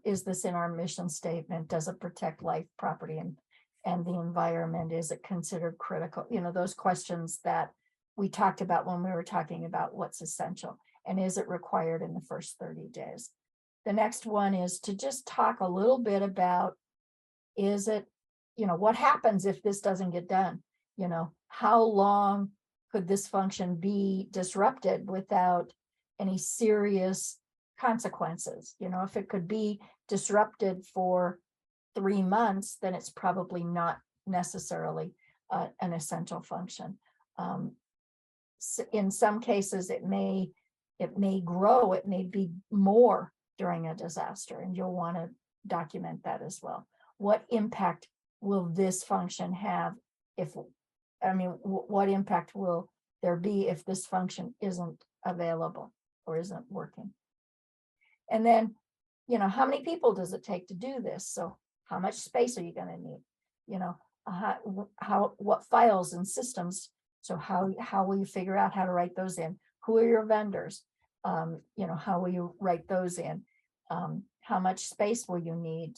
Is this in our mission statement? Does it protect life, property, and the environment? Is it considered critical? Those questions that we talked about when we were talking about what's essential, and is it required in the first 30 days? The next one is to just talk a little bit about, is it, what happens if this doesn't get done? How long could this function be disrupted without any serious consequences? If it could be disrupted for 3 months, then it's probably not necessarily an essential function. In some cases, it may grow, it may be more during a disaster, and you'll want to document that as well. What impact will this function have what impact will there be if this function isn't available or isn't working? And then, how many people does it take to do this? So how much space are you going to need? What files and systems? So how will you figure out how to write those in? Who are your vendors? How will you write those in? How much space will you need,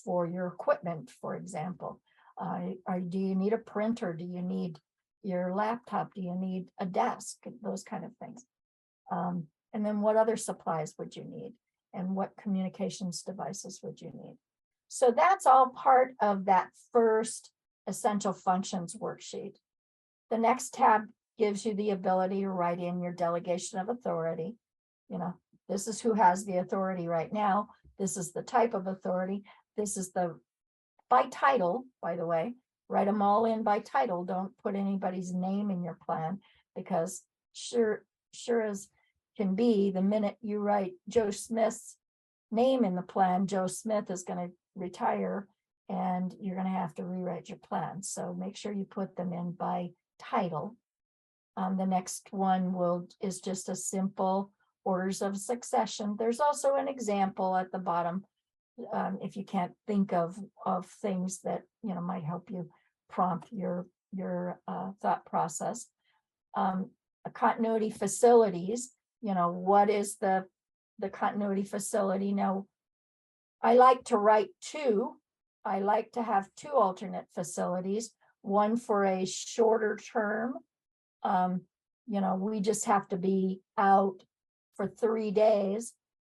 for your equipment, for example? Do you need a printer? Do you need your laptop? Do you need a desk? Those kind of things. And then what other supplies would you need? And what communications devices would you need? So that's all part of that first essential functions worksheet. The next tab gives you the ability to write in your delegation of authority. This is who has the authority right now. This is the type of authority. This is by title, by the way. Write them all in by title. Don't put anybody's name in your plan, because sure as can be, the minute you write Joe Smith's name in the plan, Joe Smith is going to retire and you're going to have to rewrite your plan. So make sure you put them in by title. The next one is just a simple orders of succession. There's also an example at the bottom if you can't think of things that might help you prompt your thought process. A continuity facilities. What is the continuity facility? Now, I like to write two. I like to have two alternate facilities, one for a shorter term. We just have to be out for 3 days,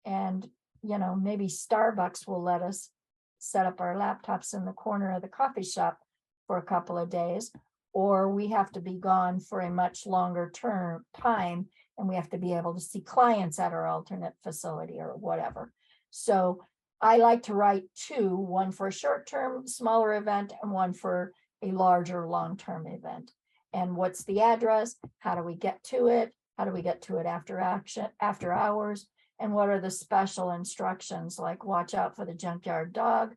and maybe Starbucks will let us set up our laptops in the corner of the coffee shop for a couple of days, or we have to be gone for a much longer time, and we have to be able to see clients at our alternate facility or whatever. So I like to write two, one for a short-term smaller event and one for a larger long-term event. And what's the address? How do we get to it? How do we get to it after hours? And what are the special instructions, like watch out for the junkyard dog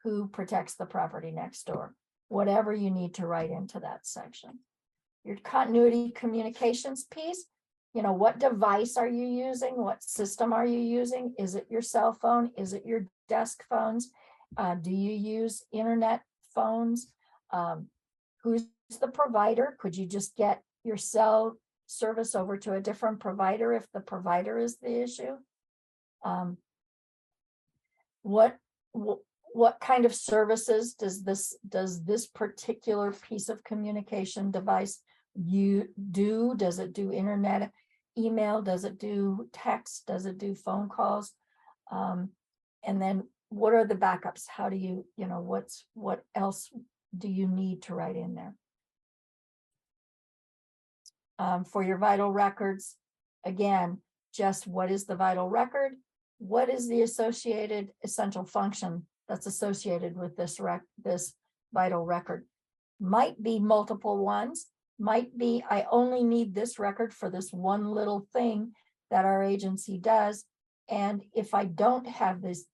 who protects the property next door? whatever you need to write into that section. Your continuity communications piece, what device are you using? What system are you using? Is it your cell phone? Is it your desk phones? Do you use internet phones? Who's the provider? Could you just get your cell service over to a different provider if the provider is the issue? What kind of services does this particular piece of communication device you do? Does it do internet, email? Does it do text? Does it do phone calls? And then what are the backups? How do you, what else do you need to write in there? For your vital records, again, just what is the vital record? What is the associated essential function that's associated with this vital record? Might be multiple ones, might be I only need this record for this one little thing that our agency does. And if I don't have this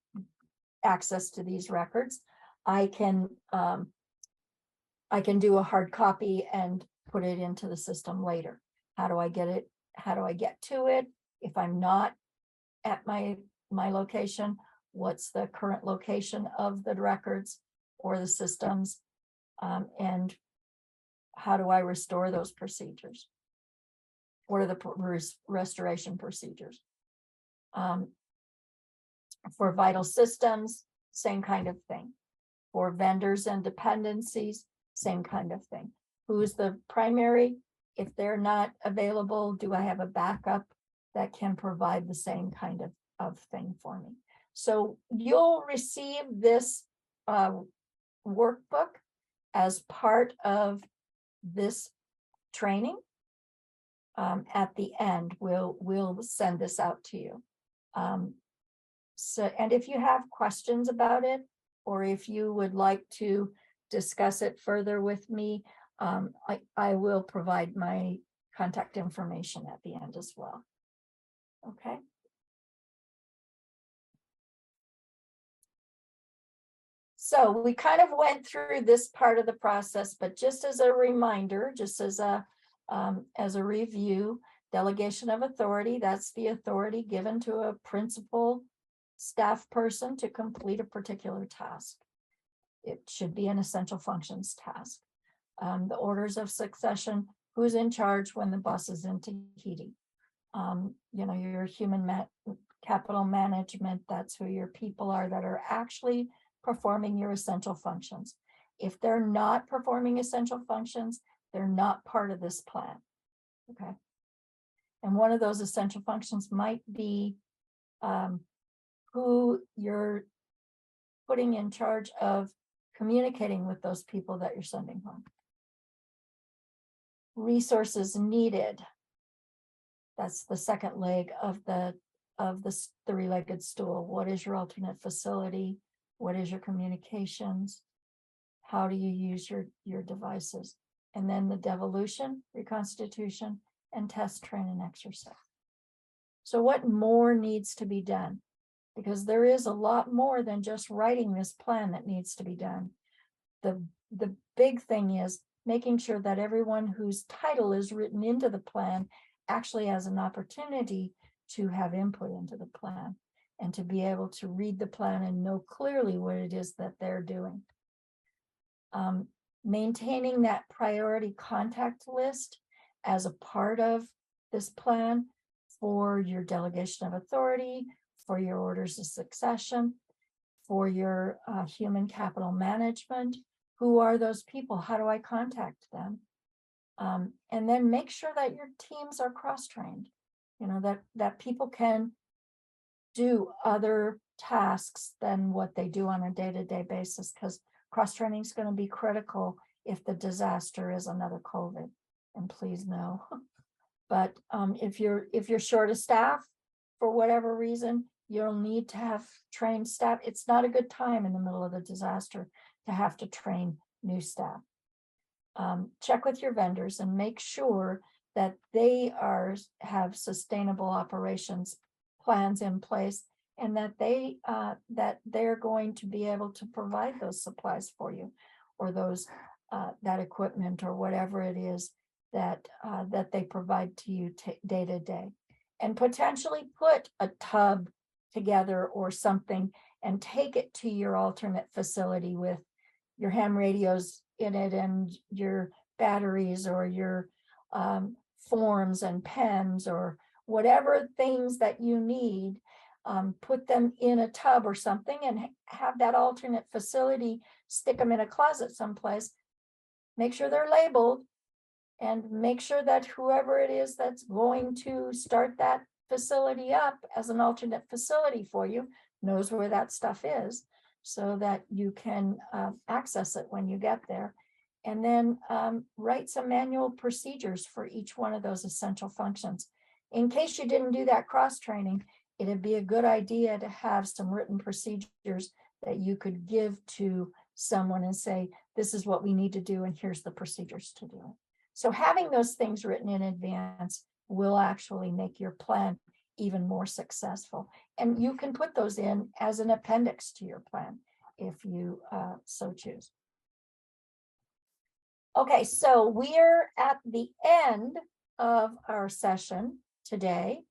access to these records, I can do a hard copy and put it into the system later. How do I get it? How do I get to it? If I'm not at my location, what's the current location of the records or the systems? And how do I restore those procedures? What are the restoration procedures? For vital systems, same kind of thing. For vendors and dependencies, same kind of thing. Who's the primary? If they're not available, do I have a backup that can provide the same kind of thing for me? So you'll receive this workbook as part of this training. At the end, we'll send this out to you. And if you have questions about it, or if you would like to discuss it further with me, I will provide my contact information at the end as well. Okay. So we kind of went through this part of the process, but just as a reminder, just as a review, delegation of authority, that's the authority given to a principal staff person to complete a particular task. It should be an essential functions task. The orders of succession, who's in charge when the boss is in Tahiti. Your human capital management, that's who your people are that are actually performing your essential functions. If they're not performing essential functions, they're not part of this plan. Okay. And one of those essential functions might be who you're putting in charge of communicating with those people that you're sending home. Resources needed. That's the second leg of the three-legged stool. What is your alternate facility? What is your communications? How do you use your devices? And then the devolution, reconstitution, and test, train, and exercise. So what more needs to be done? Because there is a lot more than just writing this plan that needs to be done. The big thing is making sure that everyone whose title is written into the plan actually has an opportunity to have input into the plan and to be able to read the plan and know clearly what it is that they're doing. Maintaining that priority contact list as a part of this plan for your delegation of authority, for your orders of succession, for your human capital management. Who are those people? How do I contact them? And then make sure that your teams are cross-trained, that people can do other tasks than what they do on a day-to-day basis, because cross-training is going to be critical if the disaster is another COVID, and please no. But if you're short of staff for whatever reason, you'll need to have trained staff. It's not a good time in the middle of the disaster to have to train new staff. Check with your vendors and make sure that they have sustainable operations plans in place, and that they're going to be able to provide those supplies for you. or those that equipment or whatever it is that that they provide to you day to day, and potentially put a tub together or something and take it to your alternate facility with your ham radios in it and your batteries or your forms and pens or whatever things that you need. Put them in a tub or something and have that alternate facility, stick them in a closet someplace, make sure they're labeled, and make sure that whoever it is that's going to start that facility up as an alternate facility for you knows where that stuff is, so that you can access it when you get there. And then write some manual procedures for each one of those essential functions. In case you didn't do that cross-training, it'd be a good idea to have some written procedures that you could give to someone and say, this is what we need to do, and here's the procedures to do it. So having those things written in advance will actually make your plan even more successful. And you can put those in as an appendix to your plan if you so choose. Okay, so we're at the end of our session today.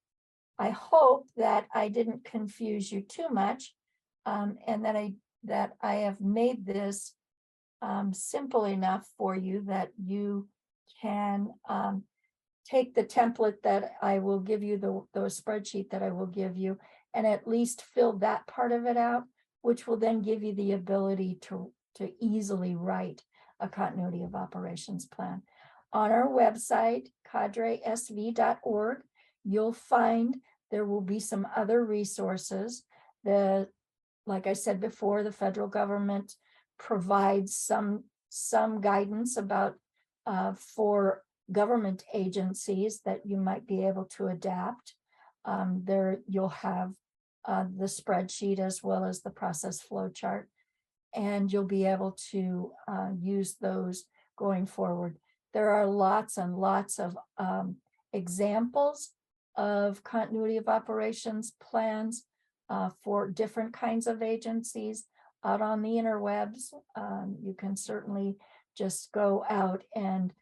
I hope that I didn't confuse you too much, and that I have made this simple enough for you that you can take the template that I will give you, the spreadsheet that I will give you, and at least fill that part of it out, which will then give you the ability to easily write a continuity of operations plan. On our website, cadresv.org, you'll find there will be some other resources. Like I said before, the federal government provides some guidance about for government agencies that you might be able to adapt. There you'll have the spreadsheet as well as the process flow chart, and you'll be able to use those going forward. There are lots and lots of examples of continuity of operations plans for different kinds of agencies out on the interwebs. You can certainly just go out and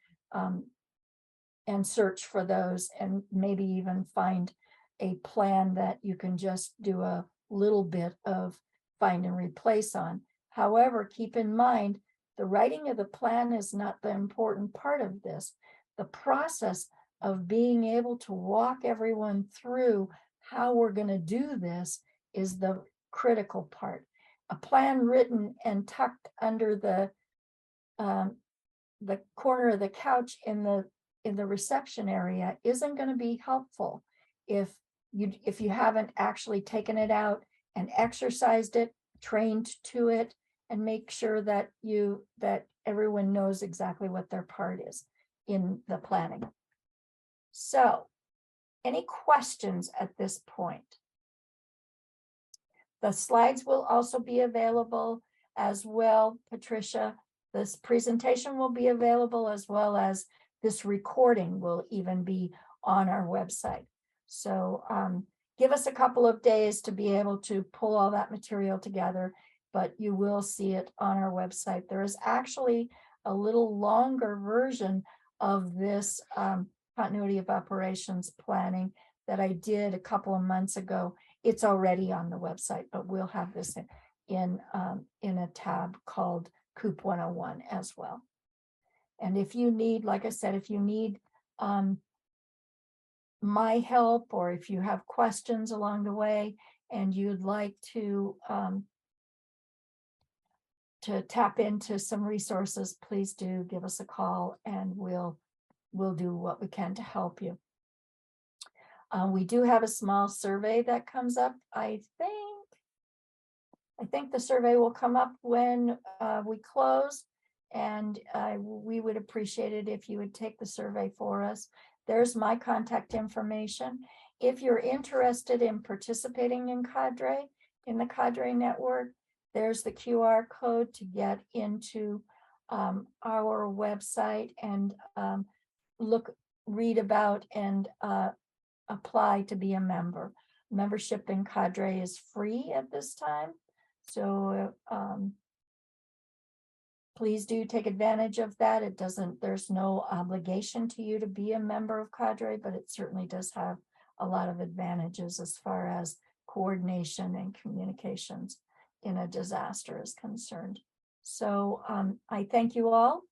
search for those, and maybe even find a plan that you can just do a little bit of find and replace on. However, keep in mind, the writing of the plan is not the important part of this. The process of being able to walk everyone through how we're going to do this is the critical part. A plan written and tucked under the corner of the couch in the reception area isn't going to be helpful if you haven't actually taken it out and exercised it, trained to it, and make sure that everyone knows exactly what their part is in the planning. So, any questions at this point? The slides will also be available as well, Patricia. This presentation will be available, as well as this recording will even be on our website. So give us a couple of days to be able to pull all that material together, but you will see it on our website. There is actually a little longer version of this continuity of operations planning that I did a couple of months ago. It's already on the website, but we'll have this in a tab called Coop 101 as well. And if you need, like I said, if you need my help, or if you have questions along the way and you'd like to tap into some resources, please do give us a call, and we'll do what we can to help you. We do have a small survey that comes up. I think the survey will come up when we close, and we would appreciate it if you would take the survey for us. There's my contact information. If you're interested in participating in the Cadre network, there's the QR code to get into our website and read about and apply to be a member. Membership in Cadre is free at this time. So please do take advantage of that. It doesn't, there's no obligation to you to be a member of Cadre, but it certainly does have a lot of advantages as far as coordination and communications in a disaster is concerned. So I thank you all